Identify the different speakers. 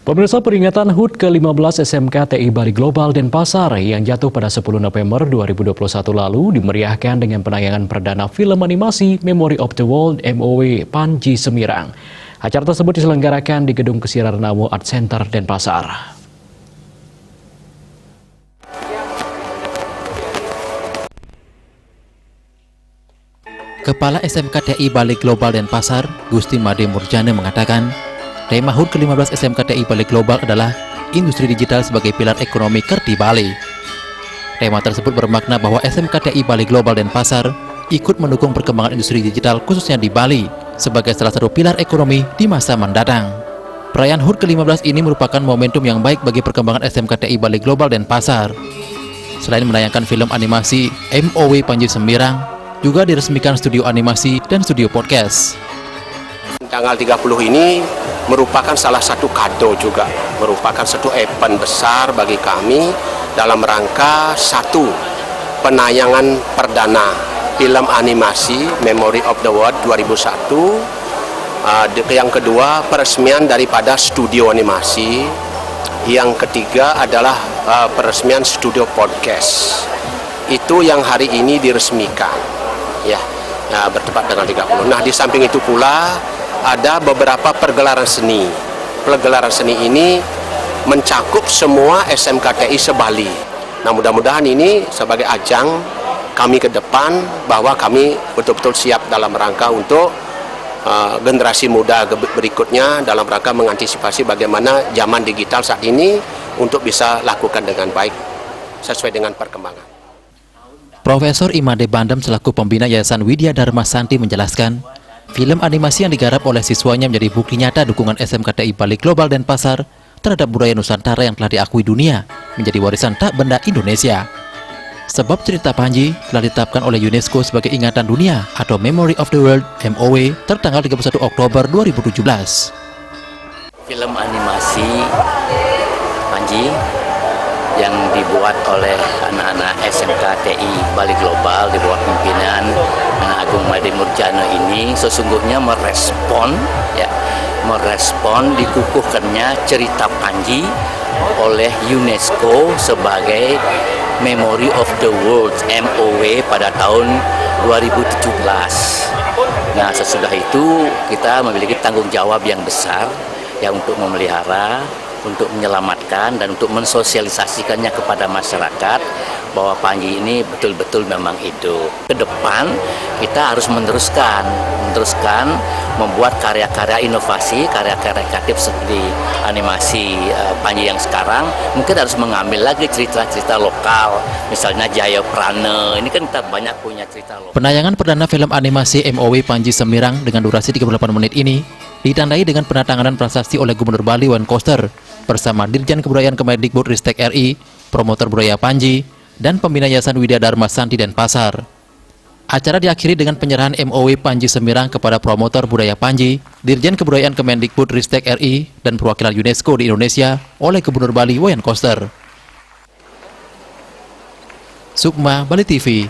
Speaker 1: Pemirsa, peringatan HUT ke-15 SMK TI Bali Global Denpasar yang jatuh pada 10 November 2021 lalu dimeriahkan dengan penayangan perdana film animasi Memory of the World MOW Panji Semirang. Acara tersebut diselenggarakan di Gedung Kesiaran Namo Art Center Denpasar.
Speaker 2: Kepala SMK TI Bali Global Denpasar, Gusti Made Murjane mengatakan, tema HUT ke-15 SMK TI Bali Global adalah industri digital sebagai pilar ekonomi di Bali. Tema tersebut bermakna bahwa SMK TI Bali Global Denpasar ikut mendukung perkembangan industri digital khususnya di Bali sebagai salah satu pilar ekonomi di masa mendatang. Perayaan HUT ke-15 ini merupakan momentum yang baik bagi perkembangan SMK TI Bali Global Denpasar. Selain menayangkan film animasi MOW Panji Semirang, juga diresmikan studio animasi dan studio podcast.
Speaker 3: Tanggal 30 ini merupakan salah satu kado juga, merupakan satu event besar bagi kami dalam rangka satu, penayangan perdana film animasi Memory of the World 2001, yang kedua peresmian daripada studio animasi, yang ketiga adalah peresmian studio podcast. Itu yang hari ini diresmikan, ya, bertepat dengan 30. Nah, di samping itu pula ada beberapa pergelaran seni. Pergelaran seni ini mencakup semua SMKTI se-Bali. Nah, mudah-mudahan ini sebagai ajang kami ke depan bahwa kami betul-betul siap dalam rangka untuk generasi muda berikutnya dalam rangka mengantisipasi bagaimana zaman digital saat ini untuk bisa lakukan dengan baik sesuai dengan perkembangan.
Speaker 2: Profesor Imade Bandem selaku pembina Yayasan Widya Dharma Santi menjelaskan, film animasi yang digarap oleh siswanya menjadi bukti nyata dukungan SMK TI Bali Global Denpasar terhadap budaya Nusantara yang telah diakui dunia menjadi warisan tak benda Indonesia. Sebab cerita Panji telah ditetapkan oleh UNESCO sebagai ingatan dunia atau Memory of the World MOW tertanggal 31 Oktober 2017.
Speaker 4: Film animasi Panji yang dibuat oleh anak-anak SMK TI Bali Global di bawah pimpinan Anak Agung Made Murjane ini sesungguhnya merespon dikukuhkannya cerita Panji oleh UNESCO sebagai Memory of the World MOW pada tahun 2017. Nah, sesudah itu kita memiliki tanggung jawab yang besar untuk memelihara, untuk menyelamatkan dan untuk mensosialisasikannya kepada masyarakat bahwa Panji ini betul-betul memang hidup. Ke depan kita harus meneruskan membuat karya-karya inovasi, karya-karya kreatif seperti animasi Panji yang sekarang. Mungkin harus mengambil lagi cerita-cerita lokal, misalnya Jaya Prana. Ini kan kita banyak punya cerita lokal.
Speaker 2: Penayangan perdana film animasi MOW Panji Semirang dengan durasi 38 menit ini ditandai dengan penandatanganan prasasti oleh Gubernur Bali Wayan Koster bersama Dirjen Kebudayaan Kemendikbud-Ristek RI, promotor budaya Panji, dan pembina Yayasan Widya Dharma Santi Denpasar. Acara diakhiri dengan penyerahan MOW Panji Semirang kepada promotor budaya Panji, Dirjen Kebudayaan Kemendikbud-Ristek RI, dan perwakilan UNESCO di Indonesia oleh Gubernur Bali Wayan Koster. Sukma, Bali TV.